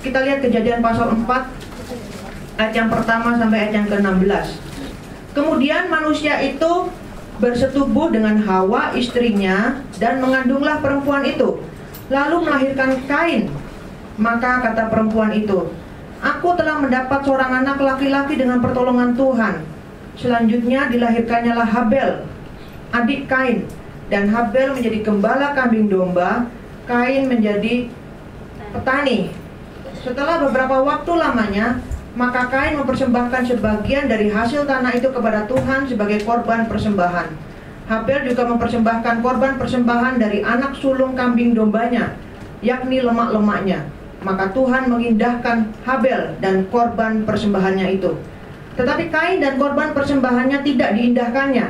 Kita lihat Kejadian pasal 4 ayat yang pertama sampai ayat yang ke-16. Kemudian manusia itu bersetubuh dengan Hawa istrinya dan mengandunglah perempuan itu, lalu melahirkan Kain. Maka kata perempuan itu, aku telah mendapat seorang anak laki-laki dengan pertolongan Tuhan. Selanjutnya dilahirkannya lah Habel, adik Kain. Dan Habel menjadi gembala kambing domba, Kain menjadi petani. Setelah beberapa waktu lamanya, maka Kain mempersembahkan sebagian dari hasil tanah itu kepada Tuhan sebagai korban persembahan. Habel juga mempersembahkan korban persembahan dari anak sulung kambing dombanya, yakni lemak-lemaknya. Maka Tuhan mengindahkan Habel dan korban persembahannya itu. Tetapi Kain dan korban persembahannya tidak diindahkannya.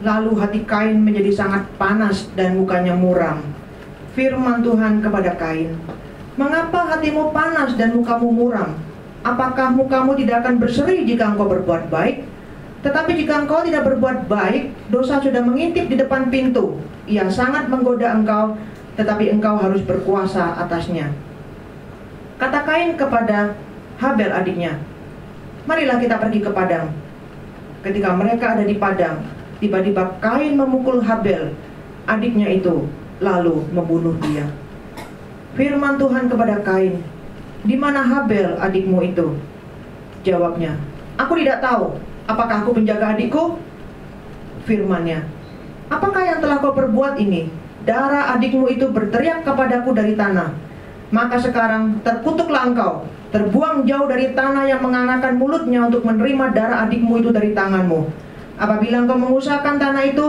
Lalu hati Kain menjadi sangat panas dan mukanya muram. Firman Tuhan kepada Kain, mengapa hatimu panas dan mukamu muram? Apakah mukamu tidak akan berseri jika engkau berbuat baik? Tetapi jika engkau tidak berbuat baik, dosa sudah mengintip di depan pintu. Ia sangat menggoda engkau, tetapi engkau harus berkuasa atasnya. Kata Kain kepada Habel adiknya, marilah kita pergi ke padang. Ketika mereka ada di padang, tiba-tiba Kain memukul Habel, adiknya itu, lalu membunuh dia. Firman Tuhan kepada Kain, di mana Habel adikmu itu? Jawabnya, aku tidak tahu. Apakah aku penjaga adikku? Firman-Nya, apakah yang telah kau perbuat ini? Darah adikmu itu berteriak kepadaku dari tanah. Maka sekarang terkutuklah engkau, terbuang jauh dari tanah yang menganakan mulutnya untuk menerima darah adikmu itu dari tanganmu. Apabila engkau mengusahakan tanah itu,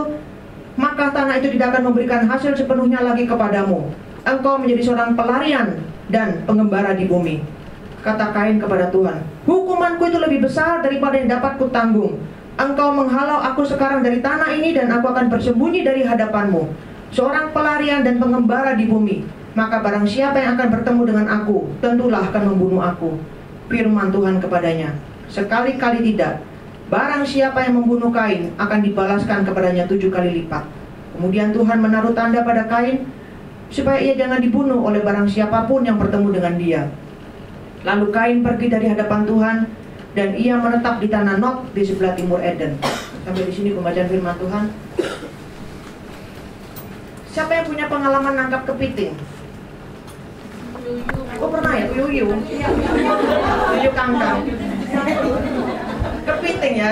maka tanah itu tidak akan memberikan hasil sepenuhnya lagi kepadamu. Engkau menjadi seorang pelarian dan pengembara di bumi. Kata Kain kepada Tuhan, hukumanku itu lebih besar daripada yang dapat kutanggung. Engkau menghalau aku sekarang dari tanah ini, dan aku akan bersembunyi dari hadapanmu, seorang pelarian dan pengembara di bumi. Maka barang siapa yang akan bertemu dengan aku, tentulah akan membunuh aku. Firman Tuhan kepadanya, sekali-kali tidak. Barang siapa yang membunuh Kain, akan dibalaskan kepadanya 7 kali lipat. Kemudian Tuhan menaruh tanda pada Kain, supaya ia jangan dibunuh oleh barang siapapun yang bertemu dengan dia. Lalu Kain pergi dari hadapan Tuhan, dan ia menetap di tanah Nod di sebelah timur Eden. Sampai di sini pembacaan firman Tuhan. Siapa yang punya pengalaman nangkap kepiting? Oh pernah ya, uyuh kangkang. Kepiting ya,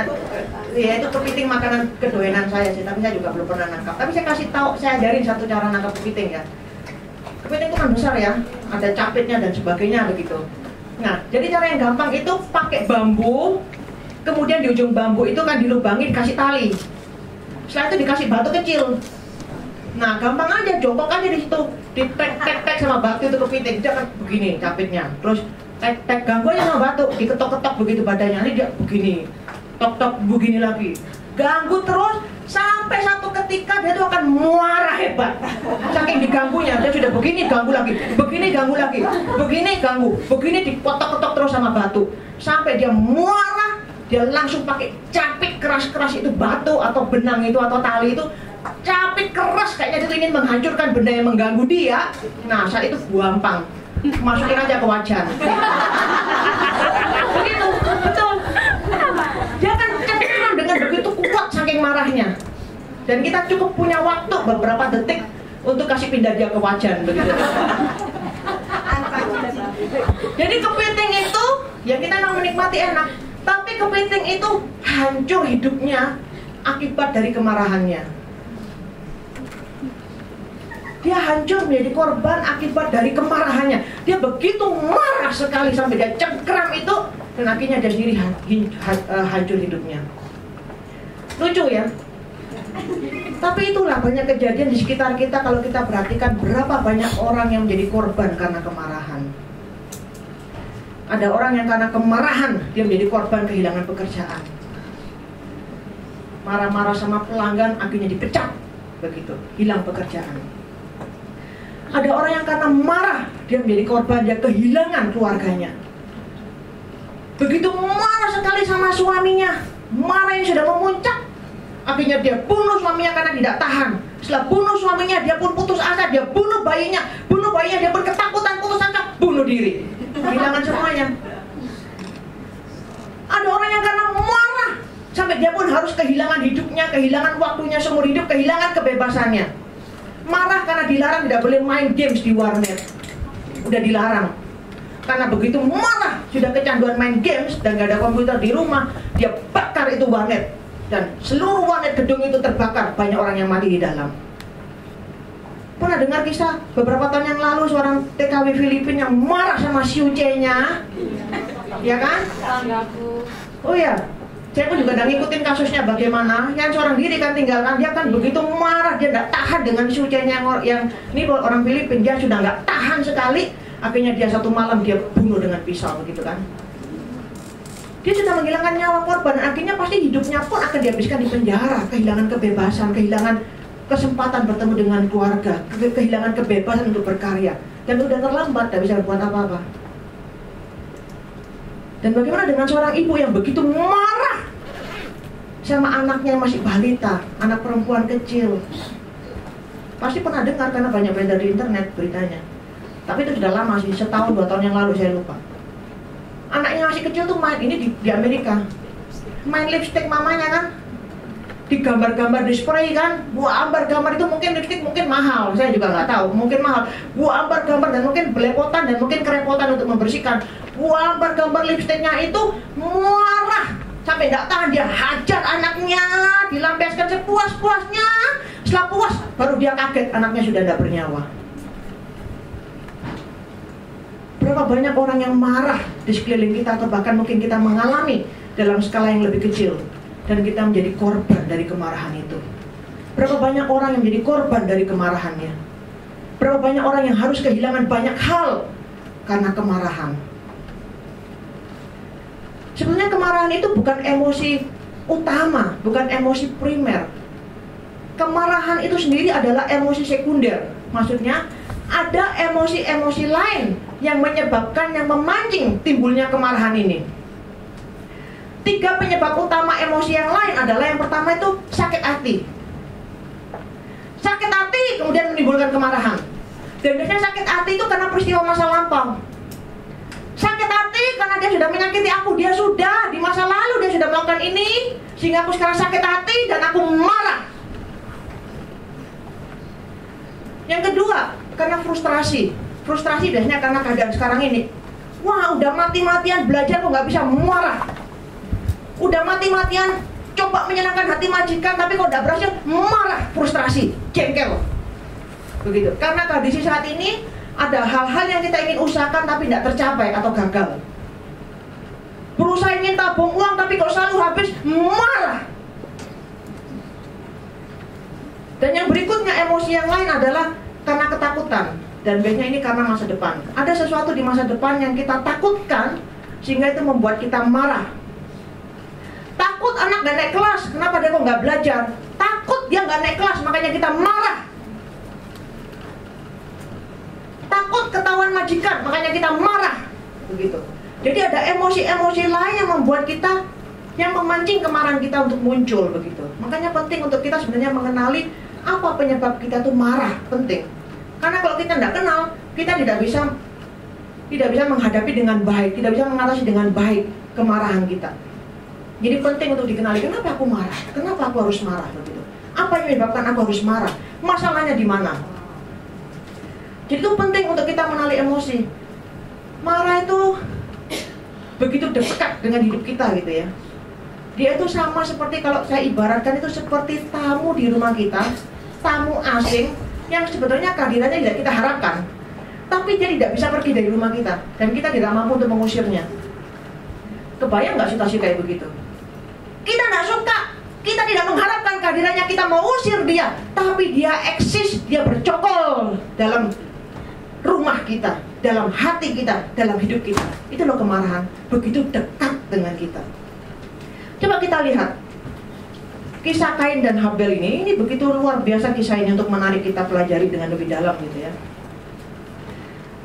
ya itu kepiting makanan kedoyanan saya sih, tapi saya juga belum pernah nangkap. Tapi saya kasih tahu, saya ajarin satu cara nangkap kepiting ya. Kepiting itu kan besar ya, ada capitnya dan sebagainya begitu. Nah, jadi cara yang gampang itu pakai bambu, kemudian di ujung bambu itu kan dilubangi, dikasih tali. Setelah itu dikasih batu kecil. Nah, gampang aja, jongkok aja di situ, ditek-tek sama batu itu kepiting, dia kan begini capitnya. Terus tek-tek ganggu aja sama batu, diketok-ketok begitu badannya, ini dia begini, tok-tok begini lagi, ganggu terus sampai satu ketika dia tuh akan muara hebat. Saking diganggunya, dia sudah begini ganggu lagi, begini ganggu lagi, begini ganggu, begini dikotok-ketok terus sama batu, sampai dia muara. Dia langsung pakai capit keras-keras itu, batu atau benang itu atau tali itu, capit keras kayaknya dia ingin menghancurkan benda yang mengganggu dia. Nah, saat itu gampang, masukin aja ke wajan. Begitu, betul. Dia kan cenderung dengan begitu kuat saking marahnya. Dan kita cukup punya waktu beberapa detik untuk kasih pindah dia ke wajan begitu. Jadi kepiting itu ya kita memang menikmati enak, tapi kepiting itu hancur hidupnya akibat dari kemarahannya. Dia hancur menjadi korban akibat dari kemarahannya. Dia begitu marah sekali sampai dia cengkram itu, dan akhirnya dia sendiri hancur hidupnya. Lucu ya. Tapi itulah banyak kejadian di sekitar kita. Kalau kita perhatikan berapa banyak orang yang menjadi korban karena kemarahan. Ada orang yang karena kemarahan dia menjadi korban kehilangan pekerjaan. Marah-marah sama pelanggan akhirnya dipecat, begitu, hilang pekerjaan. Ada orang yang karena marah dia menjadi korban, dia kehilangan keluarganya. Begitu marah sekali sama suaminya, marah yang sudah memuncak, akhirnya dia bunuh suaminya karena tidak tahan. Setelah bunuh suaminya, dia pun putus asa, dia bunuh bayinya dia pun ketakutan, putus asa, bunuh diri, kehilangan semuanya. Ada orang yang karena marah sampai dia pun harus kehilangan hidupnya, kehilangan waktunya seumur hidup, kehilangan kebebasannya. Marah karena dilarang tidak boleh main games di warnet, udah dilarang. Karena begitu marah, sudah kecanduan main games dan gak ada komputer di rumah, dia bakar itu warnet. Dan seluruh warnet gedung itu terbakar, banyak orang yang mati di dalam. Pernah dengar kisah beberapa tahun yang lalu seorang TKW Filipina yang marah sama siuce-nya? Ya kan? Oh ya, saya pun juga udah ngikutin kasusnya bagaimana. Yang seorang diri kan tinggalkan, dia kan begitu marah, dia gak tahan dengan siuce-nya yang ini orang Filipina, dia sudah gak tahan sekali. Akhirnya dia satu malam dia bunuh dengan pisau begitu kan. Dia sudah menghilangkan nyawa korban, akhirnya pasti hidupnya pun akan dihabiskan di penjara, kehilangan kebebasan, kehilangan kesempatan bertemu dengan keluarga, kehilangan kebebasan untuk berkarya, dan udah terlambat, tidak bisa berbuat apa-apa. Dan bagaimana dengan seorang ibu yang begitu marah sama anaknya yang masih balita, anak perempuan kecil? Pasti pernah dengar karena banyak beredar di internet beritanya. Tapi itu sudah lama sih, setahun 2 tahun yang lalu saya lupa. Anaknya masih kecil tuh main, ini di Amerika, main lipstick mamanya kan, digambar-gambar di spray kan, buah ambar gambar itu mungkin lipstick mungkin mahal, saya juga nggak tahu, mungkin mahal. Buah ambar gambar dan mungkin belepotan dan mungkin kerepotan untuk membersihkan. Buah ambar gambar lipsticknya itu marah sampai nggak tahan, dia hajar anaknya, dilampiaskan sepuas-puasnya. Setelah puas, baru dia kaget anaknya sudah tidak bernyawa. Berapa banyak orang yang marah di sekeliling kita, atau bahkan mungkin kita mengalami dalam skala yang lebih kecil, dan kita menjadi korban dari kemarahan itu. Berapa banyak orang yang menjadi korban dari kemarahannya. Berapa banyak orang yang harus kehilangan banyak hal karena kemarahan. Sebenarnya kemarahan itu bukan emosi utama, bukan emosi primer. Kemarahan itu sendiri adalah emosi sekunder. Maksudnya ada emosi-emosi lain yang menyebabkan, yang memancing timbulnya kemarahan ini. 3 penyebab utama emosi yang lain adalah, yang pertama itu sakit hati. Sakit hati kemudian menimbulkan kemarahan. Dan biasanya sakit hati itu karena peristiwa masa lampau. Sakit hati karena dia sudah menyakiti aku, dia sudah di masa lalu dia sudah melakukan ini, sehingga aku sekarang sakit hati dan aku marah. Yang kedua, karena frustrasi. Frustrasi biasanya karena keadaan sekarang ini. Wah, udah mati-matian belajar kok nggak bisa marah. Udah mati-matian coba menyenangkan hati majikan, tapi kok nggak berhasil, marah, frustrasi, jengkel. Begitu. Karena kondisi saat ini ada hal-hal yang kita ingin usahakan tapi tidak tercapai atau gagal. Berusaha ingin tabung uang tapi kok selalu habis, marah. Dan yang berikutnya emosi yang lain adalah karena ketakutan. Dan biasanya ini karena masa depan. Ada sesuatu di masa depan yang kita takutkan, sehingga itu membuat kita marah. Takut anak gak naik kelas, kenapa dia kok gak belajar? Takut dia gak naik kelas, makanya kita marah. Takut ketahuan majikan, makanya kita marah. Begitu. Jadi ada emosi-emosi lain yang membuat kita, yang memancing kemarahan kita untuk muncul. Begitu. Makanya penting untuk kita sebenarnya mengenali apa penyebab kita tuh marah, penting. Karena kalau kita tidak kenal, kita tidak bisa menghadapi dengan baik, tidak bisa mengatasi dengan baik kemarahan kita. Jadi penting untuk dikenali, kenapa aku marah? Kenapa aku harus marah? Begitu. Apa yang menyebabkan aku harus marah? Masalahnya di mana? Jadi itu penting untuk kita mengenali emosi. Marah itu begitu dekat dengan hidup kita gitu ya. Dia itu sama seperti, kalau saya ibaratkan itu seperti tamu di rumah kita, tamu asing yang sebetulnya kehadirannya tidak kita harapkan, tapi dia tidak bisa pergi dari rumah kita, dan kita tidak mampu untuk mengusirnya. Kebayang nggak situasi kayak begitu? Kita nggak suka, kita tidak mengharapkan kehadirannya, kita mau usir dia, tapi dia eksis, dia bercokol dalam rumah kita, dalam hati kita, dalam hidup kita. Itu loh kemarahan, begitu dekat dengan kita. Coba kita lihat kisah Kain dan Habel ini begitu luar biasa kisah ini untuk menarik kita pelajari dengan lebih dalam gitu ya.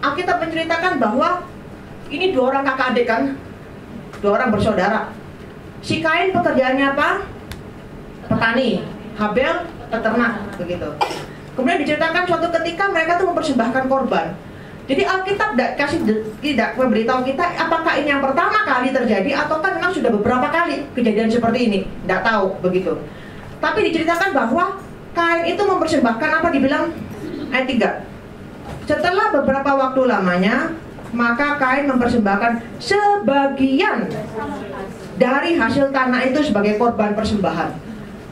Alkitab menceritakan bahwa ini 2 orang kakak adik kan, 2 orang bersaudara. Si Kain pekerjaannya apa? Petani. Habel peternak begitu. Kemudian diceritakan suatu ketika mereka tuh mempersembahkan korban. Jadi Alkitab tidak memberitahu kita apakah ini yang pertama kali terjadi ataukah memang sudah beberapa kali kejadian seperti ini. Tidak tahu begitu. Tapi diceritakan bahwa Kain itu mempersembahkan apa dibilang ayat 3. Setelah beberapa waktu lamanya, maka Kain mempersembahkan sebagian dari hasil tanah itu sebagai korban persembahan.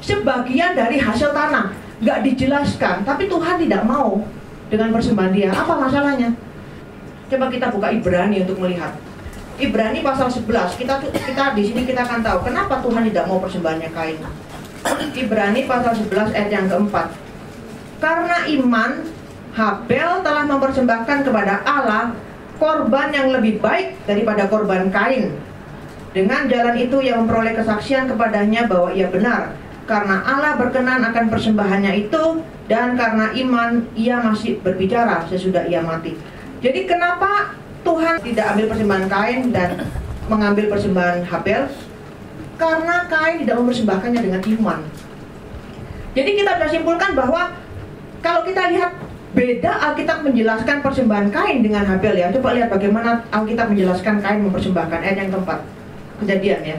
Sebagian dari hasil tanah, nggak dijelaskan, tapi Tuhan tidak mau dengan persembahan dia. Apa masalahnya? Coba kita buka Ibrani untuk melihat. Ibrani pasal 11. Kita di sini kita akan tahu kenapa Tuhan tidak mau persembahannya Kain. Ibrani pasal 11 ayat yang keempat. Karena iman, Habel telah mempersembahkan kepada Allah korban yang lebih baik daripada korban Kain. Dengan jalan itu ia memperoleh kesaksian kepadanya bahwa ia benar, karena Allah berkenan akan persembahannya itu, dan karena iman ia masih berbicara sesudah ia mati. Jadi kenapa Tuhan tidak ambil persembahan Kain dan mengambil persembahan Habel? Karena Kain tidak mempersembahkannya dengan iman. Jadi kita bisa simpulkan bahwa kalau kita lihat beda Alkitab menjelaskan persembahan Kain dengan Habel ya. Coba lihat bagaimana Alkitab menjelaskan Kain mempersembahkan. Ayat yang keempat, Kejadian ya.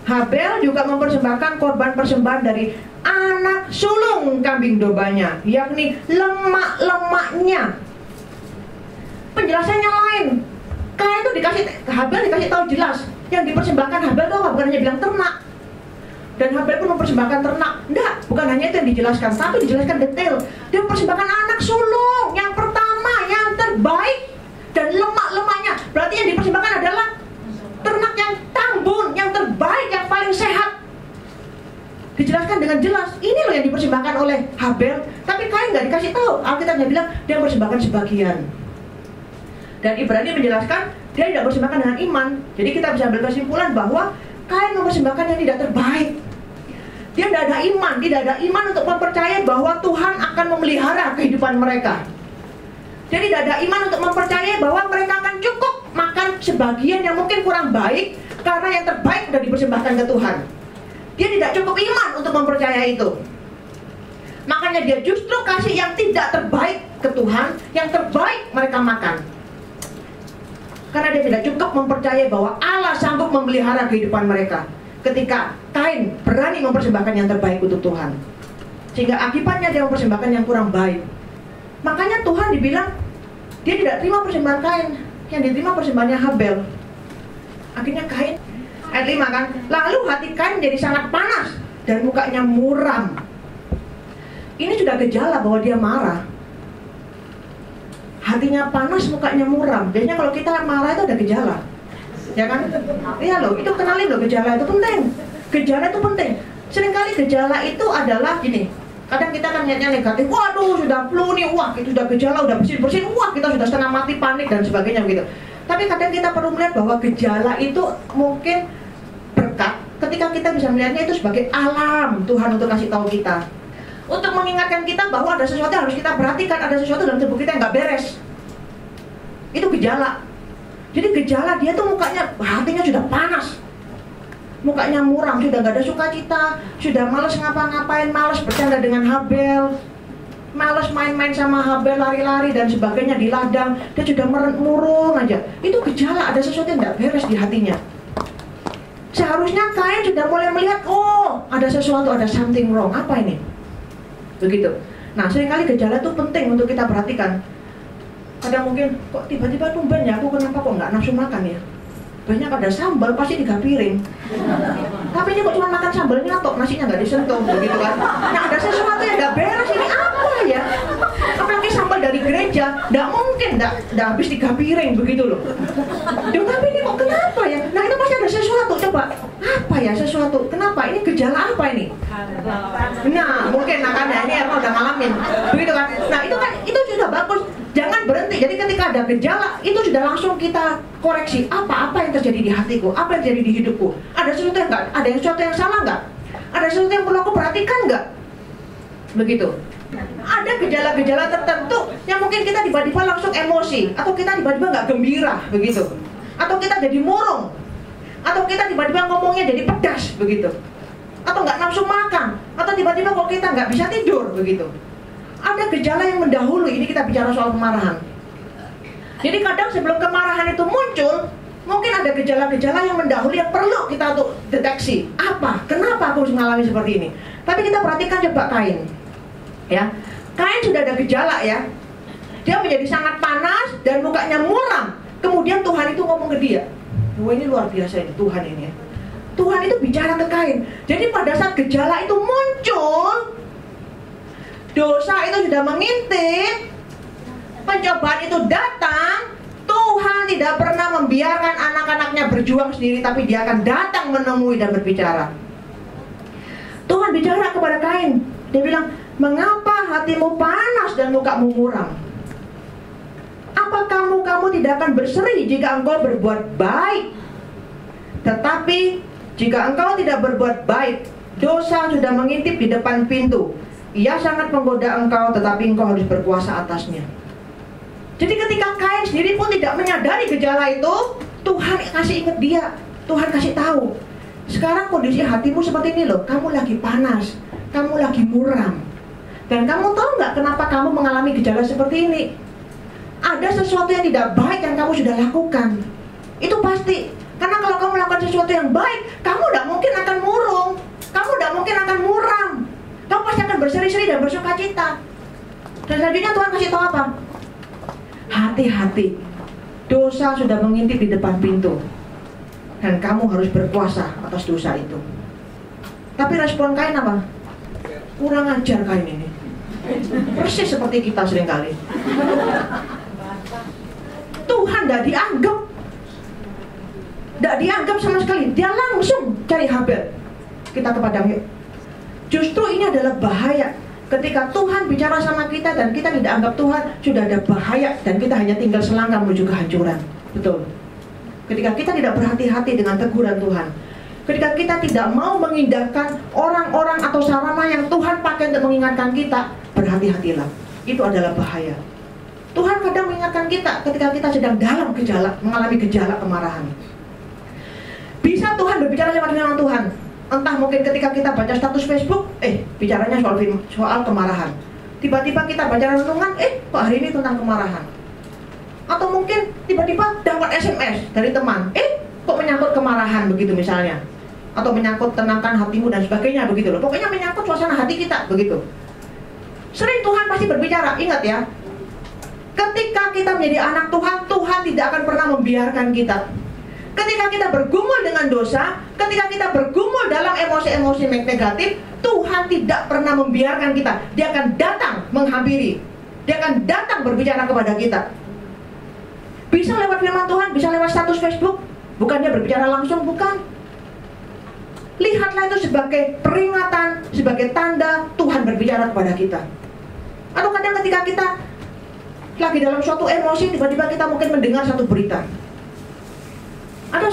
Habel juga mempersembahkan korban persembahan dari anak sulung kambing dombanya, yakni lemak-lemaknya. Penjelasannya lain. Kain itu Habel dikasih tahu jelas. Yang dipersembahkan Habel itu apa? Bukan hanya bilang ternak. Dan Habel pun mempersembahkan ternak. Enggak, bukan hanya itu yang dijelaskan, tapi dijelaskan detail. Dia mempersembahkan anak sulung yang pertama, yang terbaik, dan lemak-lemaknya. Berarti yang dipersembahkan adalah ternak yang tambun, yang terbaik, yang paling sehat. Dijelaskan dengan jelas. Ini loh yang dipersembahkan oleh Habel. Tapi Kain nggak dikasih tahu. Alkitabnya bilang dia mempersembahkan sebagian. Dan Ibrani menjelaskan dia tidak mempersembahkan dengan iman. Jadi kita bisa ambil kesimpulan bahwa Kain mempersembahkan yang tidak terbaik. Dia tidak ada iman untuk mempercayai bahwa Tuhan akan memelihara kehidupan mereka. Jadi tidak ada iman untuk mempercayai bahwa mereka akan cukup makan sebagian yang mungkin kurang baik, karena yang terbaik sudah dipersembahkan ke Tuhan. Dia tidak cukup iman untuk mempercayai itu. Makanya dia justru kasih yang tidak terbaik ke Tuhan, yang terbaik mereka makan. Karena dia tidak cukup mempercayai bahwa Allah sanggup memelihara kehidupan mereka. Ketika Kain berani mempersembahkan yang terbaik untuk Tuhan, sehingga akibatnya dia mempersembahkan yang kurang baik. Makanya Tuhan dibilang dia tidak terima persembahan Kain, yang diterima persembahannya Habel. Akhirnya Kain, ayat 5 kan, lalu hati Kain jadi sangat panas dan mukanya muram. Ini sudah gejala bahwa dia marah. Hatinya panas, mukanya muram. Biasanya kalau kita marah itu ada gejala, ya kan? Iya loh, itu kenalin loh gejala itu penting. Gejala itu penting. Seringkali gejala itu adalah gini. Kadang kita kan lihatnya negatif. Waduh, sudah flu nih, wah itu sudah gejala, udah bersin-bersin, wah kita sudah setengah mati, panik dan sebagainya begitu. Tapi kadang kita perlu melihat bahwa gejala itu mungkin berkat ketika kita bisa melihatnya itu sebagai alam Tuhan untuk kasih tahu kita, untuk mengingatkan kita bahwa ada sesuatu yang harus kita perhatikan, ada sesuatu dalam tubuh kita yang nggak beres. Itu gejala. Jadi gejala dia tuh mukanya, hatinya sudah panas, mukanya muram, sudah nggak ada sukacita, sudah malas ngapa-ngapain, malas bercanda dengan Habel, malas main-main sama Habel, lari-lari dan sebagainya di ladang, dia sudah murung aja. Itu gejala, ada sesuatu yang nggak beres di hatinya. Seharusnya Kain sudah mulai melihat, oh ada sesuatu, ada something wrong. Apa ini? Begitu. Nah, seringkali gejala itu penting untuk kita perhatikan. Kadang mungkin, kok tiba-tiba tumben ya, aku kenapa kok nggak nafsu makan ya? Banyak ada sambal, pasti 3 piring. Tapi ini kok cuma makan sambalnya tok, nasinya nggak disentuh, begitu kan? Nah, ada sesuatu yang nggak beres, ini apa ya? Apalagi sambal dari gereja, nggak mungkin nggak habis 3 piring, begitu loh. Duh, tapi ini kok kenapa ya? Nah, itu pasti ada sesuatu, coba. Apa ya sesuatu? Kenapa? Ini gejala apa ini? Nah, mungkin karena ini Erno udah ngalamin, begitu kan? Nah, itu sudah bagus. Jangan berhenti. Jadi ketika ada gejala, itu sudah langsung kita koreksi. Apa yang terjadi di hatiku? Apa yang terjadi di hidupku? Ada sesuatu yang nggak? Ada sesuatu yang salah nggak? Ada sesuatu yang perlu aku perhatikan nggak? Begitu. Ada gejala-gejala tertentu yang mungkin kita tiba-tiba langsung emosi, atau kita tiba-tiba nggak gembira, begitu. Atau kita jadi murung, atau kita tiba-tiba ngomongnya jadi pedas, begitu. Atau nggak nafsu makan, atau tiba-tiba kok kita nggak bisa tidur, begitu. Ada gejala yang mendahului. Ini kita bicara soal kemarahan. Jadi kadang sebelum kemarahan itu muncul, mungkin ada gejala-gejala yang mendahului yang perlu kita untuk deteksi. Apa? Kenapa aku harus mengalami seperti ini? Tapi kita perhatikan coba Kain. Ya, Kain sudah ada gejala ya. Dia menjadi sangat panas dan mukanya muram. Kemudian Tuhan itu ngomong ke dia. Wah, ini luar biasa ini Tuhan ini ya. Tuhan itu bicara ke Kain. Jadi pada saat gejala itu muncul, dosa itu sudah mengintip, pencobaan itu datang, Tuhan tidak pernah membiarkan anak-anaknya berjuang sendiri, tapi dia akan datang menemui dan berbicara. Tuhan bicara kepada Kain. Dia bilang, mengapa hatimu panas dan mukamu muram? Apa kamu tidak akan berseri jika engkau berbuat baik? Tetapi jika engkau tidak berbuat baik, dosa sudah mengintip di depan pintu. Ia sangat menggoda engkau, tetapi engkau harus berkuasa atasnya. Jadi ketika Kain sendiri pun tidak menyadari gejala itu, Tuhan kasih ingat dia. Tuhan kasih tahu, sekarang kondisi hatimu seperti ini loh. Kamu lagi panas, kamu lagi muram. Dan kamu tahu nggak kenapa kamu mengalami gejala seperti ini? Ada sesuatu yang tidak baik yang kamu sudah lakukan. Itu pasti. Karena kalau kamu melakukan sesuatu yang baik, kamu tidak mungkin akan murung, kamu tidak mungkin akan muram. Kamu pasti akan berseri-seri dan bersuka cita. Dan selanjutnya Tuhan kasih tahu apa? Hati-hati, dosa sudah mengintip di depan pintu, dan kamu harus berkuasa atas dosa itu. Tapi respon Kain apa? Kurang ajar Kain ini. Persis seperti kita seringkali. Tuhan tidak dianggap sama sekali. Dia langsung cari Habel. Kita ke padang yuk. Justru ini adalah bahaya. Ketika Tuhan bicara sama kita dan kita tidak anggap Tuhan, sudah ada bahaya dan kita hanya tinggal selangkah menuju kehancuran. Betul. Ketika kita tidak berhati-hati dengan teguran Tuhan, ketika kita tidak mau mengindahkan orang-orang atau sarana yang Tuhan pakai untuk mengingatkan kita, berhati-hatilah. Itu adalah bahaya. Tuhan kadang mengingatkan kita ketika kita sedang dalam gejala, mengalami gejala kemarahan. Bisa Tuhan berbicara lewat firman Tuhan. Entah mungkin ketika kita baca status Facebook, bicaranya soal kemarahan. Tiba-tiba kita baca renungan, kok hari ini tentang kemarahan. Atau mungkin tiba-tiba dapat SMS dari teman, kok menyangkut kemarahan begitu misalnya. Atau menyangkut tenangkan hatimu dan sebagainya begitu loh. Pokoknya menyangkut suasana hati kita begitu. Sering Tuhan pasti berbicara, ingat ya. Ketika kita menjadi anak Tuhan, Tuhan tidak akan pernah membiarkan kita. Ketika kita bergumul dengan dosa, ketika kita bergumul dalam emosi-emosi negatif, Tuhan tidak pernah membiarkan kita. Dia akan datang menghampiri. Dia akan datang berbicara kepada kita. Bisa lewat firman Tuhan, bisa lewat status Facebook. Bukan dia berbicara langsung, bukan. Lihatlah itu sebagai peringatan, sebagai tanda Tuhan berbicara kepada kita. Atau kadang ketika kita lagi dalam suatu emosi, tiba-tiba kita mungkin mendengar satu berita. Ada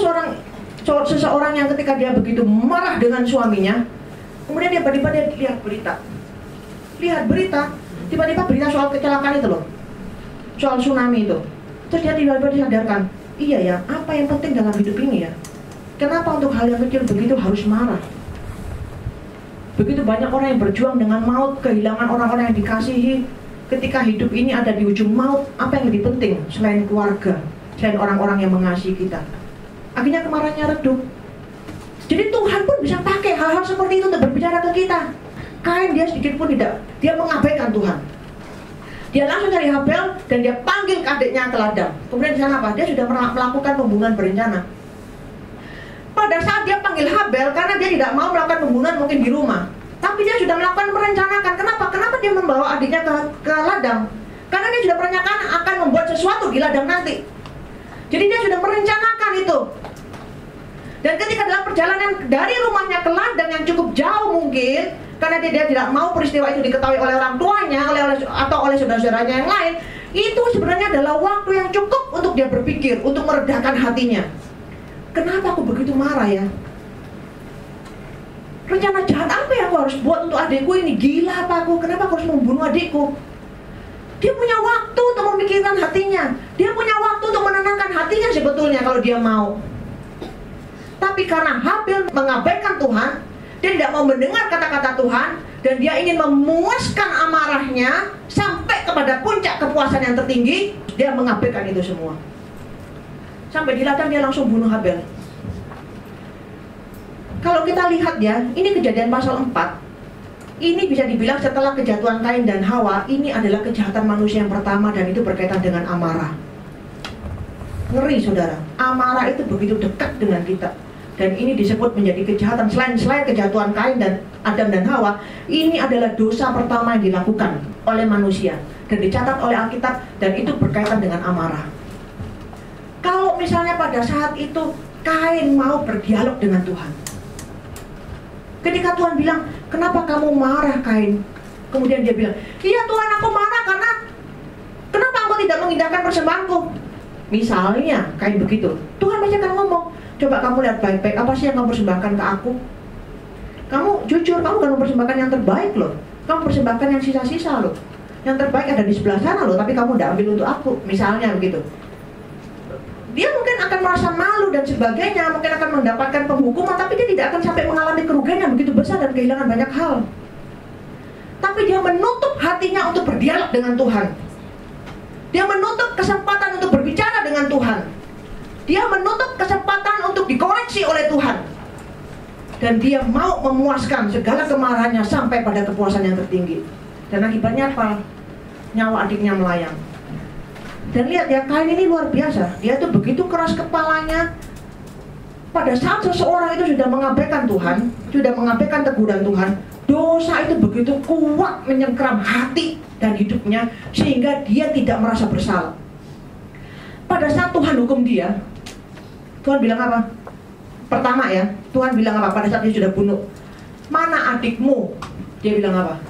seseorang yang ketika dia begitu marah dengan suaminya, kemudian tiba-tiba dia lihat berita, tiba-tiba berita soal kecelakaan itu loh, soal tsunami itu. Terus dia tiba-tiba disadarkan, iya ya, apa yang penting dalam hidup ini ya? Kenapa untuk hal yang kecil begitu harus marah? Begitu banyak orang yang berjuang dengan maut, kehilangan orang-orang yang dikasihi. Ketika hidup ini ada di ujung maut, apa yang lebih penting selain keluarga, selain orang-orang yang mengasihi kita? Akhirnya kemarahannya redup. Jadi Tuhan pun bisa pakai hal-hal seperti itu untuk berbicara ke kita. Kain dia sedikit pun tidak, dia mengabaikan Tuhan. Dia langsung cari Habel dan dia panggil adiknya ke ladang. Kemudian di sana apa? Dia sudah melakukan pembunuhan berencana. Pada saat dia panggil Habel, karena dia tidak mau melakukan pembunuhan mungkin di rumah, tapi dia sudah melakukan merencanakan. Kenapa dia membawa adiknya ke ladang? Karena dia sudah merencanakan akan membuat sesuatu di ladang nanti. Jadi dia sudah merencanakan itu. Dan ketika dalam perjalanan dari rumahnya ke ladang yang cukup jauh mungkin, karena dia tidak mau peristiwa itu diketahui oleh orang tuanya, atau oleh saudara-saudaranya yang lain, itu sebenarnya adalah waktu yang cukup untuk dia berpikir, untuk meredakan hatinya. Kenapa aku begitu marah ya? Rencana jahat apa yang aku harus buat untuk adikku ini? Gila apa aku? Kenapa aku harus membunuh adikku? Dia punya waktu untuk memikirkan hatinya. Dia punya waktu untuk menenangkan hatinya sebetulnya kalau dia mau. Tapi karena Habel mengabaikan Tuhan, dia tidak mau mendengar kata-kata Tuhan, dan dia ingin memuaskan amarahnya sampai kepada puncak kepuasan yang tertinggi, dia mengabaikan itu semua. Sampai di ladang dia langsung bunuh Habel. Kalau kita lihat ya, ini Kejadian pasal 4. Ini bisa dibilang setelah kejatuhan Kain dan Hawa, ini adalah kejahatan manusia yang pertama dan itu berkaitan dengan amarah. Ngeri saudara, amarah itu begitu dekat dengan kita. Dan ini disebut menjadi kejahatan selain kejatuhan Kain dan Adam dan Hawa. Ini adalah dosa pertama yang dilakukan oleh manusia dan dicatat oleh Alkitab, dan itu berkaitan dengan amarah. Kalau misalnya pada saat itu Kain mau berdialog dengan Tuhan, ketika Tuhan bilang, kenapa kamu marah Kain? Kemudian dia bilang, iya Tuhan, aku marah karena kenapa engkau tidak mengindahkan persembahanku? Misalnya Kain begitu, Tuhan pasti akan ngomong, coba kamu lihat baik-baik, apa sih yang kamu persembahkan ke aku? Kamu jujur, kamu gak mempersembahkan yang terbaik loh. Kamu persembahkan yang sisa-sisa loh. Yang terbaik ada di sebelah sana loh, tapi kamu gak ambil untuk aku. Misalnya begitu. Dia mungkin akan merasa malu dan sebagainya, mungkin akan mendapatkan penghukuman, tapi dia tidak akan sampai mengalami kerugian yang begitu besar dan kehilangan banyak hal. Tapi dia menutup hatinya untuk berdialog dengan Tuhan. Dia menutup kesempatan untuk berbicara dengan Tuhan. Dia menutup kesempatan untuk dikoreksi oleh Tuhan. Dan dia mau memuaskan segala kemarahannya sampai pada kepuasan yang tertinggi. Dan akibatnya apa? Nyawa adiknya melayang. Dan lihat ya, Kain ini luar biasa. Dia itu begitu keras kepalanya. Pada saat seseorang itu sudah mengabaikan Tuhan, sudah mengabaikan teguran Tuhan, dosa itu begitu kuat menyengkram hati dan hidupnya, sehingga dia tidak merasa bersalah. Pada saat Tuhan hukum dia, Tuhan bilang apa? Pertama ya, Tuhan bilang apa pada saat dia sudah bunuh? Mana adikmu? Dia bilang apa?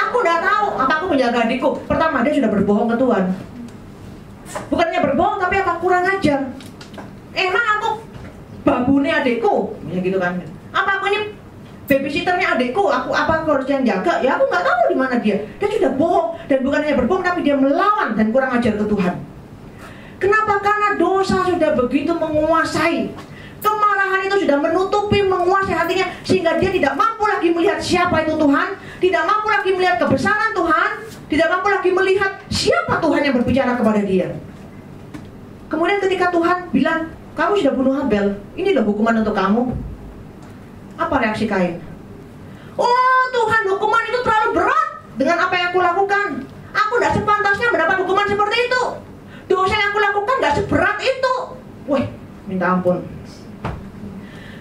Aku udah tahu, apa aku menjaga adikku? Pertama, dia sudah berbohong ke Tuhan. Bukannya berbohong, tapi apa? Kurang ajar. Emang aku babune adikku? Ya gitu kan. Apa aku ini babysitternya adikku? Aku harus yang jaga? Ya aku nggak tahu di mana dia. Dia sudah bohong, dan bukannya berbohong, tapi dia melawan dan kurang ajar ke Tuhan. Kenapa? Karena dosa sudah begitu menguasai. Kemarahan itu sudah menutupi, menguasai hatinya, sehingga dia tidak mampu lagi melihat siapa itu Tuhan, tidak mampu lagi melihat kebesaran Tuhan, tidak mampu lagi melihat siapa Tuhan yang berbicara kepada dia. Kemudian ketika Tuhan bilang, kamu sudah bunuh Habel, ini loh hukuman untuk kamu. Apa reaksi Kain? Oh Tuhan, hukuman itu terlalu berat dengan apa yang aku lakukan. Aku tidak sepantasnya mendapat hukuman seperti itu. Dosa yang aku lakukan tidak seberat itu. Wih, minta ampun.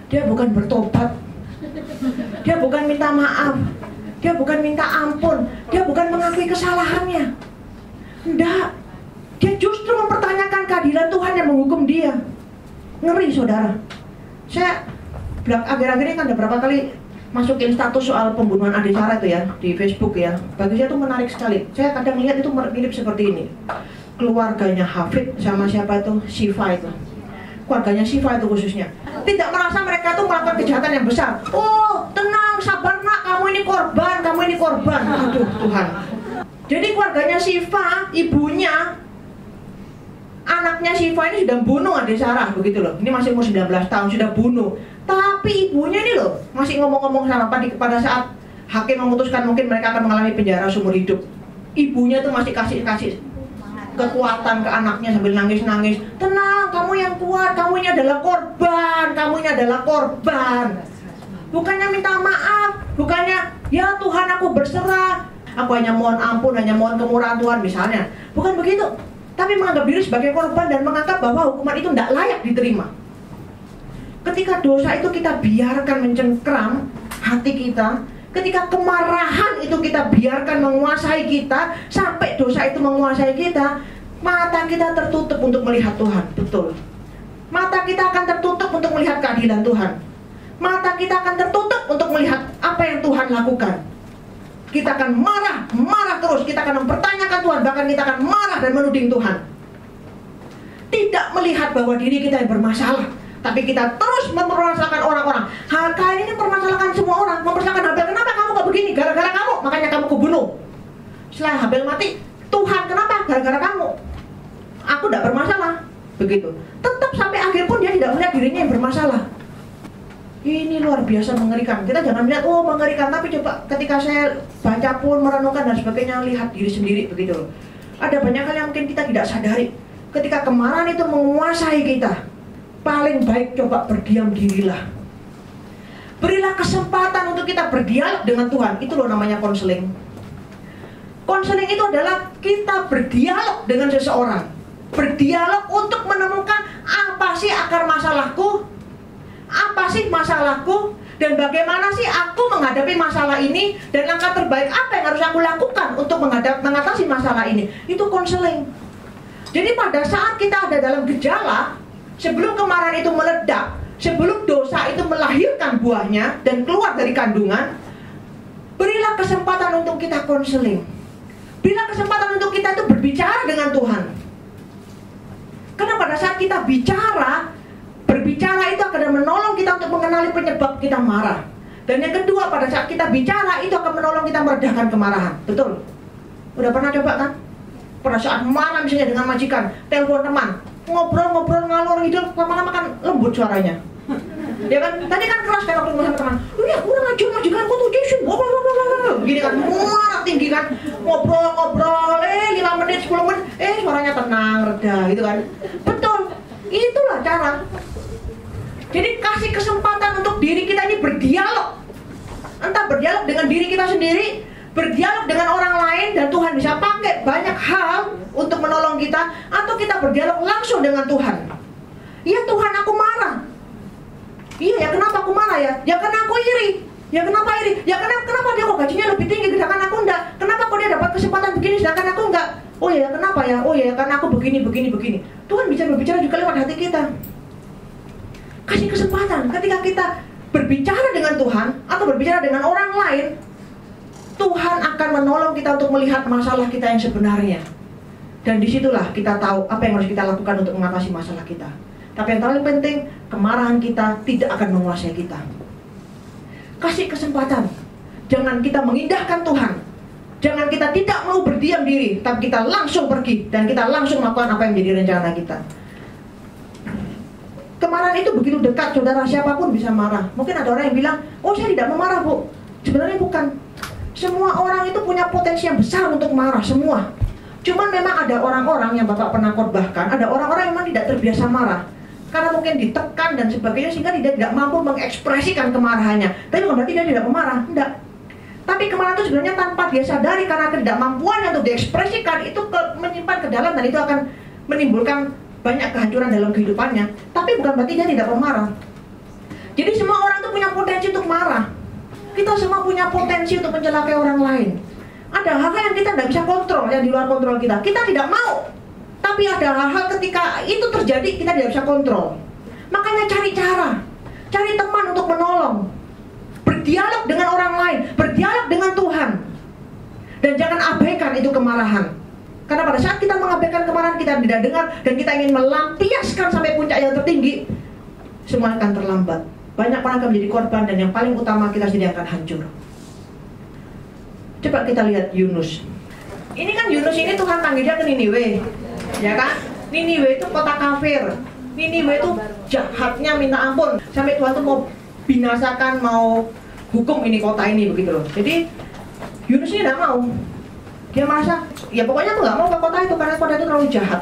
Dia bukan bertobat, dia bukan minta maaf, dia bukan minta ampun, dia bukan mengakui kesalahannya. Enggak, dia justru mempertanyakan keadilan Tuhan yang menghukum dia. Ngeri saudara. Saya akhir-akhir ini kan ada berapa kali masukin status soal pembunuhan adik Sarah itu ya di Facebook ya. Bagi saya itu menarik sekali. Saya kadang lihat itu mirip seperti ini. Keluarganya Hafid sama siapa itu? Syifa itu. Keluarganya Syifa itu khususnya tidak merasa mereka itu melakukan kejahatan yang besar. Oh tenang, sabar nak, kamu ini korban, kamu ini korban. Aduh Tuhan. Jadi keluarganya Syifa, ibunya, anaknya Syifa ini sudah bunuh adik Sarah begitu loh. Ini masih umur 19 tahun sudah bunuh. Tapi ibunya ini loh masih ngomong-ngomong sama pada saat hakim memutuskan mungkin mereka akan mengalami penjara seumur hidup. Ibunya tuh masih kasih kekuatan ke anaknya sambil nangis-nangis. Tenang, kamu yang kuat, kamu ini adalah korban, kamu ini adalah korban. Bukannya minta maaf, bukannya ya Tuhan aku berserah, aku hanya mohon ampun, hanya mohon kemurahan Tuhan misalnya. Bukan begitu, tapi menganggap diri sebagai korban dan menganggap bahwa hukuman itu tidak layak diterima. Ketika dosa itu kita biarkan mencengkram hati kita, ketika kemarahan itu kita biarkan menguasai kita, sampai dosa itu menguasai kita, mata kita tertutup untuk melihat Tuhan. Betul. Mata kita akan tertutup untuk melihat keadilan Tuhan. Mata kita akan tertutup untuk melihat apa yang Tuhan lakukan. Kita akan marah terus. Kita akan mempertanyakan Tuhan. Bahkan kita akan marah dan menuding Tuhan. Tidak melihat bahwa diri kita yang bermasalah, tapi kita terus mempermasalahkan orang-orang. Kain ini mempermasalahkan semua orang. Mempermasalahkan Habel, kenapa kamu kok begini? Gara-gara kamu, makanya kamu kubunuh. Setelah Habel mati, Tuhan kenapa? Gara-gara kamu. Aku tidak bermasalah. Begitu. Tetap sampai akhir pun dia tidak melihat dirinya yang bermasalah. Ini luar biasa mengerikan. Kita jangan lihat, oh mengerikan, tapi coba ketika saya baca pun, merenungkan dan sebagainya, lihat diri sendiri begitu loh. Ada banyak hal yang mungkin kita tidak sadari. Ketika kemarahan itu menguasai kita, paling baik coba berdiam dirilah. Berilah kesempatan untuk kita berdialog dengan Tuhan. Itu loh namanya konseling. Konseling itu adalah kita berdialog dengan seseorang. Berdialog untuk menemukan apa sih akar masalahku, apa sih masalahku, dan bagaimana sih aku menghadapi masalah ini, dan langkah terbaik apa yang harus aku lakukan untuk mengatasi masalah ini. Itu konseling. Jadi pada saat kita ada dalam gejala, sebelum kemarahan itu meledak, sebelum dosa itu melahirkan buahnya dan keluar dari kandungan, berilah kesempatan untuk kita konseling. Berilah kesempatan untuk kita itu berbicara dengan Tuhan. Karena pada saat kita berbicara itu akan menolong kita untuk mengenali penyebab kita marah. Dan yang kedua, pada saat kita bicara itu akan menolong kita meredakan kemarahan. Betul? Udah pernah coba kan? Pada saat marah misalnya dengan majikan, telepon teman, ngobrol ngalor ngidul, lama-lama kan lembut suaranya. Ya kan? Tadi kan keras kan waktu sama teman. Ya kurang ajar majikanku tuh Jason. Begini kan, marah tinggi kan. Ngobrol 5 menit, 10 menit, suaranya tenang, reda gitu kan. Betul. Itulah cara. Jadi kasih kesempatan untuk diri kita ini berdialog. Entah berdialog dengan diri kita sendiri, berdialog dengan orang lain, dan Tuhan bisa pakai banyak hal untuk menolong kita, atau kita berdialog langsung dengan Tuhan. Iya Tuhan, aku marah. Iya ya, kenapa aku marah ya? Ya karena aku iri. Ya kenapa iri? Ya kenapa dia kok gajinya lebih tinggi sedangkan aku enggak? Kenapa kok dia dapat kesempatan begini sedangkan aku enggak? Oh ya, kenapa ya? Oh ya, karena aku begini. Tuhan bisa berbicara juga lewat hati kita. Kasih kesempatan ketika kita berbicara dengan Tuhan atau berbicara dengan orang lain, Tuhan akan menolong kita untuk melihat masalah kita yang sebenarnya. Dan disitulah kita tahu apa yang harus kita lakukan untuk mengatasi masalah kita. Tapi yang paling penting, kemarahan kita tidak akan menguasai kita. Kasih kesempatan. Jangan kita mengindahkan Tuhan. Jangan kita tidak mau berdiam diri, tapi kita langsung pergi dan kita langsung melakukan apa yang menjadi rencana kita. Kemarahan itu begitu dekat, saudara, siapapun bisa marah. Mungkin ada orang yang bilang, oh saya tidak mau marah bu. Sebenarnya bukan. Semua orang itu punya potensi yang besar untuk marah, semua. Cuman memang ada orang-orang yang Bapak pernah khotbahkan, ada orang-orang yang memang tidak terbiasa marah. Karena mungkin ditekan dan sebagainya, sehingga dia tidak mampu mengekspresikan kemarahannya. Tapi bukan berarti dia tidak memarah, tidak. Tapi kemarahan itu sebenarnya tanpa dia sadari, karena ketidakmampuannya untuk diekspresikan, itu menyimpan ke dalam dan itu akan menimbulkan banyak kehancuran dalam kehidupannya. Tapi bukan berarti dia tidak pemarah. Jadi semua orang itu punya potensi untuk marah. Kita semua punya potensi untuk mencelakai orang lain. Ada hal-hal yang kita tidak bisa kontrol, yang di luar kontrol kita. Kita tidak mau. Tapi ada hal-hal ketika itu terjadi, kita tidak bisa kontrol. Makanya cari cara. Cari teman untuk menolong. Berdialog dengan orang lain. Berdialog dengan Tuhan. Dan jangan abaikan itu kemarahan. Karena pada saat kita mengabaikan kemarahan, kita tidak dengar, dan kita ingin melampiaskan sampai puncak yang tertinggi, semua akan terlambat. Banyak orang akan menjadi korban, dan yang paling utama kita sendiri akan hancur. Coba kita lihat Yunus. Ini kan Yunus ini Tuhan panggil dia ke Niniwe, ya kan? Niniwe itu kota kafir. Niniwe itu jahatnya minta ampun, sampai Tuhan tuh mau binasakan, mau hukum ini kota ini begitu loh. Jadi Yunus ini tidak mau. Dia merasa, ya pokoknya aku nggak mau ke kota itu karena kota itu terlalu jahat.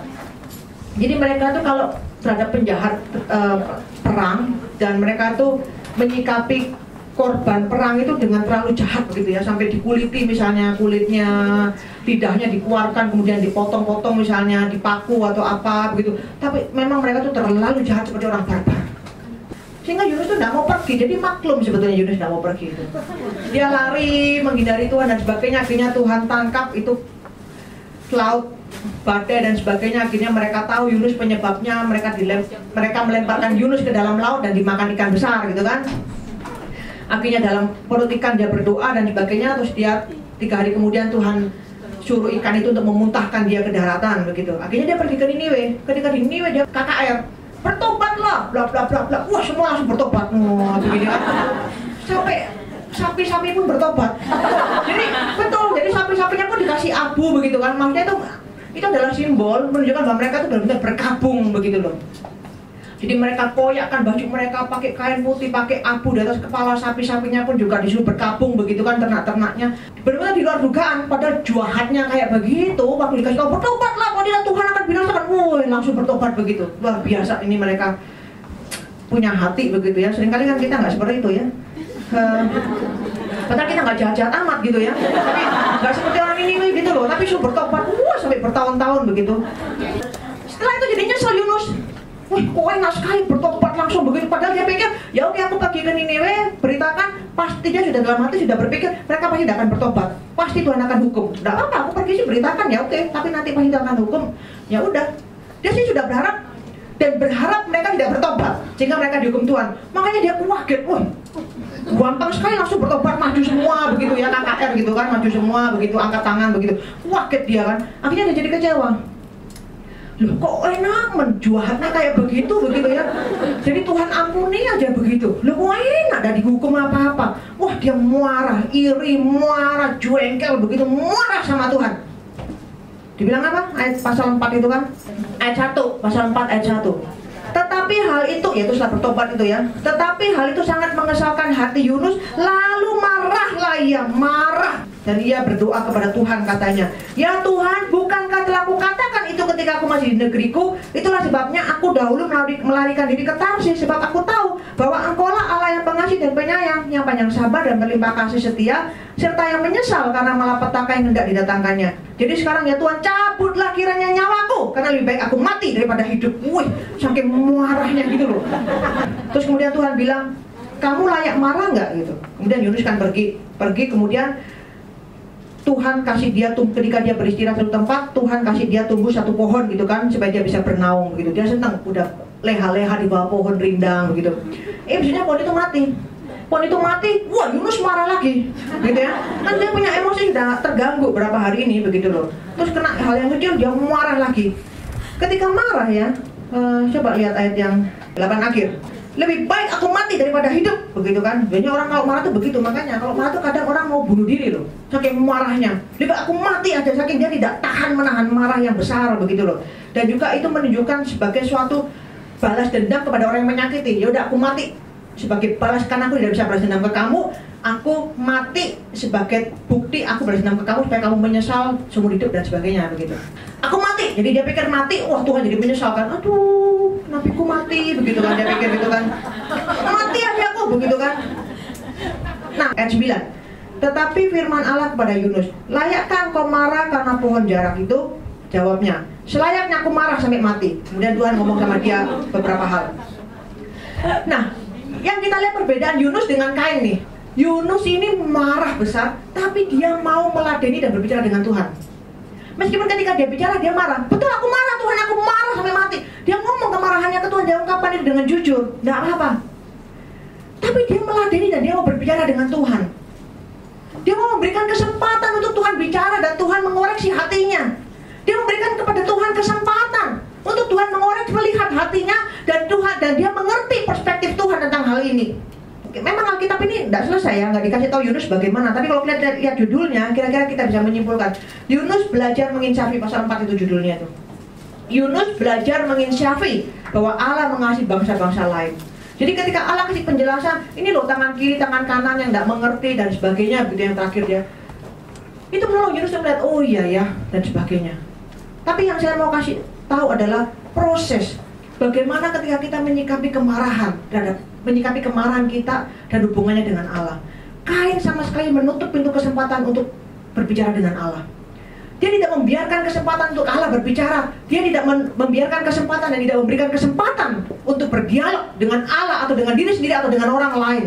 Jadi mereka tuh kalau terhadap penjahat perang, dan mereka tuh menyikapi korban perang itu dengan terlalu jahat begitu ya, sampai dikuliti misalnya kulitnya, lidahnya dikeluarkan, kemudian dipotong-potong misalnya, dipaku atau apa begitu. Tapi memang mereka tuh terlalu jahat seperti orang barbar. Sehingga Yunus tuh tidak mau pergi, jadi maklum sebetulnya Yunus tidak mau pergi itu. Dia lari, menghindari Tuhan dan sebagainya, akhirnya Tuhan tangkap itu laut, badai dan sebagainya. Akhirnya mereka tahu Yunus penyebabnya, mereka melemparkan Yunus ke dalam laut dan dimakan ikan besar gitu kan. Akhirnya dalam perut ikan dia berdoa dan sebagainya, terus dia 3 hari kemudian Tuhan suruh ikan itu untuk memuntahkan dia ke daratan begitu. Akhirnya dia pergi ke Niniwe. Ketika di Niniwe dia KKR, bertobatlah, bla bla bla bla. Wah, semua langsung bertobat. Begini kan. Sampai sapi-sapi pun bertobat. Jadi betul, jadi sapi-sapinya pun dikasih abu begitu kan. Maksudnya itu adalah simbol menunjukkan bahwa mereka itu benar-benar berkabung begitu loh. Jadi mereka koyakkan baju mereka, pakai kain putih, pakai abu di atas kepala, sapi-sapinya pun juga disuruh berkabung begitu kan, ternak-ternaknya. Benar-benar di luar dugaan, padahal jahatnya kayak begitu. Waktu dikasih tahu bertobatlah, padahal Tuhan akan binasakan, woi langsung bertobat begitu. Luar biasa ini mereka punya hati begitu ya. Seringkali kan kita nggak seperti itu ya. Padahal kita nggak jahat-jahat amat gitu ya. Tapi nggak seperti orang ini gitu loh. Tapi suruh bertobat, wah sampai bertahun-tahun begitu. Setelah itu jadi nyesel Yunus. Wih, kok enak sekali bertobat langsung begitu. Padahal dia pikir, ya oke aku pergi ke Niniwe, beritakan. Pasti dia sudah dalam hati sudah berpikir, mereka pasti tidak akan bertobat. Pasti Tuhan akan hukum. Tidak apa-apa, aku pergi sih beritakan ya oke. Tapi nanti pasti Tuhan akan hukum. Ya udah. Dia sih sudah berharap dan berharap mereka tidak bertobat sehingga mereka dihukum Tuhan. Makanya dia kaget, wah, gampang sekali langsung bertobat, maju semua begitu ya, KKR gitu kan, maju semua begitu, angkat tangan begitu. Kaget dia kan. Akhirnya dia jadi kecewa. Loh kok enak menjuahatnya kayak begitu ya. Jadi Tuhan ampuni aja begitu. Loh kok enak, gak dihukum apa-apa. Wah dia marah, iri, marah, jengkel begitu, marah sama Tuhan. Dibilang apa? Ayat pasal 4 itu kan? Ayat 1, pasal 4 ayat 1. Tetapi hal itu, yaitu setelah bertobat itu ya. Tetapi hal itu sangat mengesalkan hati Yunus. Lalu marahlah ia, marah. Dan ia berdoa kepada Tuhan katanya, ya Tuhan, bukankah telah kukatakan itu ketika aku masih di negeriku? Itulah sebabnya aku dahulu melarikan diri ke Tarsis, sebab aku tahu bahwa Engkaulah Allah yang pengasih dan penyayang, yang panjang sabar dan berlimpah kasih setia, serta yang menyesal karena malapetaka yang hendak didatangkannya. Jadi sekarang ya Tuhan, cabutlah kiranya nyawaku, karena lebih baik aku mati daripada hidup. Wih, saking marahnya gitu loh. Terus kemudian Tuhan bilang, kamu layak marah nggak gitu? Kemudian Yunus kan pergi kemudian Tuhan kasih dia ketika dia beristirahat satu tempat, Tuhan kasih dia tumbuh satu pohon gitu kan, supaya dia bisa bernaung gitu. Dia senang, udah leha-leha di bawah pohon rindang begitu. Maksudnya pohon itu mati. Pohon itu mati, wah Yunus marah lagi, gitu ya. Kan dia punya emosi sudah terganggu berapa hari ini begitu loh. Terus kena hal yang kecil dia marah lagi. Ketika marah ya, coba lihat ayat yang 8 akhir. Lebih baik aku mati daripada hidup, begitu kan? Biasanya orang kalau marah tuh begitu, makanya kalau marah tuh kadang orang mau bunuh diri loh, saking marahnya. Lebih baik aku mati aja, saking dia tidak tahan menahan marah yang besar begitu loh. Dan juga itu menunjukkan sebagai suatu balas dendam kepada orang yang menyakiti. Ya udah aku mati sebagai balas, karena aku tidak bisa balas dendam ke kamu. Aku mati sebagai bukti aku balas dendam ke kamu supaya kamu menyesal seumur hidup dan sebagainya begitu. Aku mati, jadi dia pikir mati, wah Tuhan jadi menyesal kan, aduh nabiku mati begitu kan, dia pikir gitu kan, mati aja aku begitu kan. Nah ayat 9, tetapi firman Allah kepada Yunus, layakkah engkau marah karena pohon jarak itu? Jawabnya, selayaknya aku marah sampai mati. Kemudian Tuhan ngomong sama dia beberapa hal. Nah yang kita lihat perbedaan Yunus dengan Kain nih. Yunus ini marah besar, tapi dia mau meladeni dan berbicara dengan Tuhan. Meskipun ketika dia bicara, dia marah. Betul aku marah Tuhan, aku marah sampai mati. Dia ngomong kemarahannya ke Tuhan, dia ungkapkan itu dengan jujur, tidak apa-apa. Tapi dia meladeni dan dia mau berbicara dengan Tuhan. Dia mau memberikan kesempatan untuk Tuhan bicara dan Tuhan mengoreksi hatinya. Dia memberikan kepada Tuhan kesempatan untuk Tuhan mengoreksi, melihat hatinya dan dia mengerti perspektif Tuhan tentang hal ini. Memang Alkitab ini tidak selesai ya, nggak dikasih tahu Yunus bagaimana. Tapi kalau kita lihat judulnya, kira-kira kita bisa menyimpulkan. Yunus belajar menginsafi, pasal 4 itu judulnya itu. Yunus belajar menginsafi bahwa Allah mengasihi bangsa-bangsa lain. Jadi ketika Allah kasih penjelasan, ini loh tangan kiri, tangan kanan yang tidak mengerti dan sebagainya, begitu yang terakhir dia. Itu menolong Yunus melihat, oh iya ya, dan sebagainya. Tapi yang saya mau kasih tahu adalah proses. Bagaimana ketika kita menyikapi kemarahan menyikapi kemarahan kita dan hubungannya dengan Allah. Kain sama sekali menutup pintu kesempatan untuk berbicara dengan Allah. Dia tidak membiarkan kesempatan untuk Allah berbicara. Dia tidak membiarkan kesempatan dan tidak memberikan kesempatan untuk berdialog dengan Allah atau dengan diri sendiri atau dengan orang lain.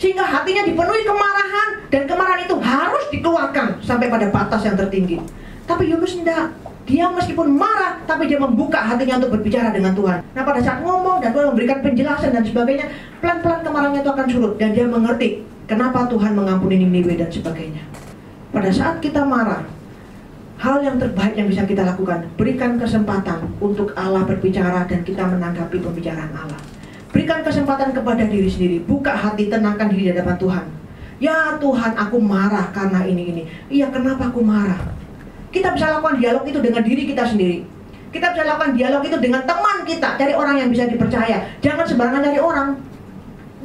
Sehingga hatinya dipenuhi kemarahan, dan kemarahan itu harus dikeluarkan sampai pada batas yang tertinggi. Tapi Yunus tidak. Dia meskipun marah, tapi dia membuka hatinya untuk berbicara dengan Tuhan. Nah pada saat ngomong dan Tuhan memberikan penjelasan dan sebagainya, pelan-pelan kemarahannya itu akan surut. Dan dia mengerti kenapa Tuhan mengampuni Niniwe dan sebagainya. Pada saat kita marah, hal yang terbaik yang bisa kita lakukan, berikan kesempatan untuk Allah berbicara dan kita menanggapi pembicaraan Allah. Berikan kesempatan kepada diri sendiri, buka hati, tenangkan diri di hadapan Tuhan. Ya Tuhan, aku marah karena ini. Iya, kenapa aku marah? Kita bisa lakukan dialog itu dengan diri kita sendiri. Kita bisa lakukan dialog itu dengan teman kita. Cari orang yang bisa dipercaya. Jangan sembarangan cari orang.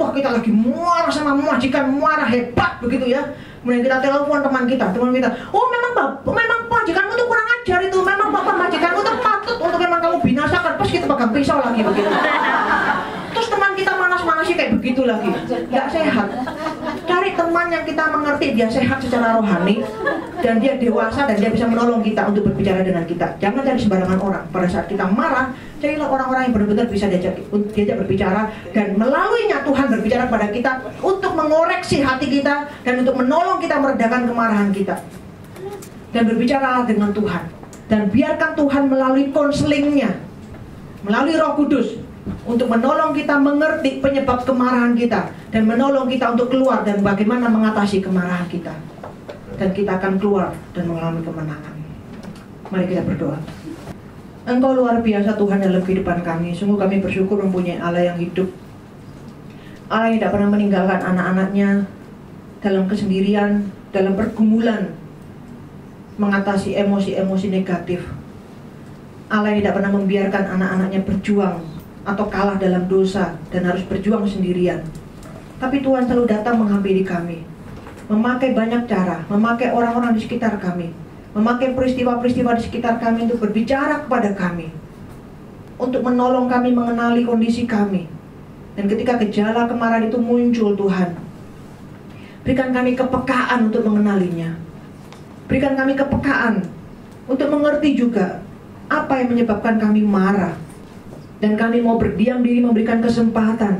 Wah, kita lagi marah sama majikan, marah hebat begitu ya. Kemudian kita telepon teman kita. Oh, memang majikanmu tuh kurang ajar itu. Memang bapak majikanmu tuh patut untuk memang kamu binasakan. Pas kita pegang pisau lagi begitu. Terus teman kita manas-manasi kayak begitu lagi. Gak sehat. Cari teman yang kita mengerti dia sehat secara rohani dan dia dewasa dan dia bisa menolong kita untuk berbicara dengan kita. Jangan cari sembarangan orang. Pada saat kita marah, carilah orang-orang yang benar-benar bisa diajak berbicara, dan melaluinya Tuhan berbicara kepada kita untuk mengoreksi hati kita dan untuk menolong kita meredakan kemarahan kita. Dan berbicara dengan Tuhan dan biarkan Tuhan melalui konselingnya, melalui Roh Kudus, untuk menolong kita mengerti penyebab kemarahan kita dan menolong kita untuk keluar dan bagaimana mengatasi kemarahan kita. Dan kita akan keluar dan mengalami kemenangan. Mari kita berdoa. Engkau luar biasa Tuhan dalam kehidupan kami. Sungguh kami bersyukur mempunyai Allah yang hidup, Allah yang tidak pernah meninggalkan anak-anaknya dalam kesendirian, dalam pergumulan mengatasi emosi-emosi negatif. Allah yang tidak pernah membiarkan anak-anaknya berjuang atau kalah dalam dosa dan harus berjuang sendirian. Tapi Tuhan selalu datang menghampiri kami, memakai banyak cara, memakai orang-orang di sekitar kami, memakai peristiwa-peristiwa di sekitar kami untuk berbicara kepada kami, untuk menolong kami mengenali kondisi kami. Dan ketika gejala kemarahan itu muncul, Tuhan, berikan kami kepekaan untuk mengenalinya. Berikan kami kepekaan untuk mengerti juga apa yang menyebabkan kami marah. Dan kami mau berdiam diri, memberikan kesempatan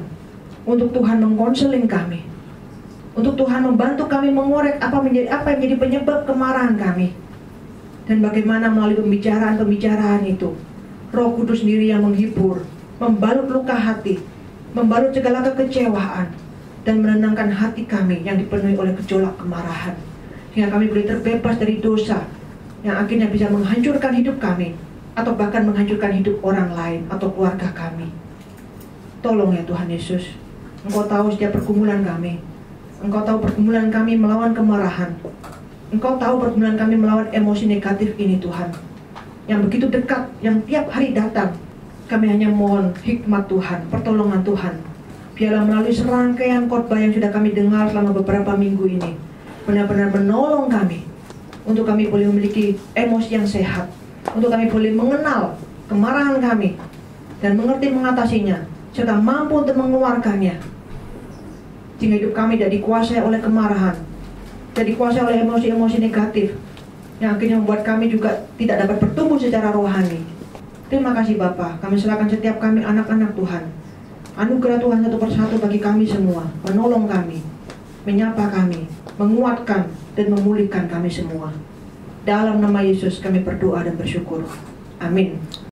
untuk Tuhan mengkonseling kami, untuk Tuhan membantu kami mengorek apa yang menjadi penyebab kemarahan kami. Dan bagaimana melalui pembicaraan itu Roh Kudus sendiri yang menghibur, membalut luka hati, membalut segala kekecewaan, dan menenangkan hati kami yang dipenuhi oleh gejolak kemarahan, sehingga kami boleh terbebas dari dosa yang akhirnya bisa menghancurkan hidup kami, atau bahkan menghancurkan hidup orang lain atau keluarga kami. Tolong ya Tuhan Yesus, Engkau tahu setiap pergumulan kami. Engkau tahu pergumulan kami melawan kemarahan. Engkau tahu pergumulan kami melawan emosi negatif ini Tuhan, yang begitu dekat, yang tiap hari datang. Kami hanya mohon hikmat Tuhan, pertolongan Tuhan. Biarlah melalui serangkaian khotbah yang sudah kami dengar selama beberapa minggu ini, benar-benar menolong kami, untuk kami boleh memiliki emosi yang sehat, untuk kami boleh mengenal kemarahan kami dan mengerti mengatasinya, serta mampu untuk mengeluarkannya, sehingga hidup kami tidak dikuasai oleh kemarahan, tidak dikuasai oleh emosi-emosi negatif yang akhirnya membuat kami juga tidak dapat bertumbuh secara rohani. Terima kasih Bapa, kami serahkan setiap kami anak-anak Tuhan. Anugerah Tuhan satu persatu bagi kami semua, menolong kami, menyapa kami, menguatkan dan memulihkan kami semua. Dalam nama Yesus kami berdoa dan bersyukur. Amin.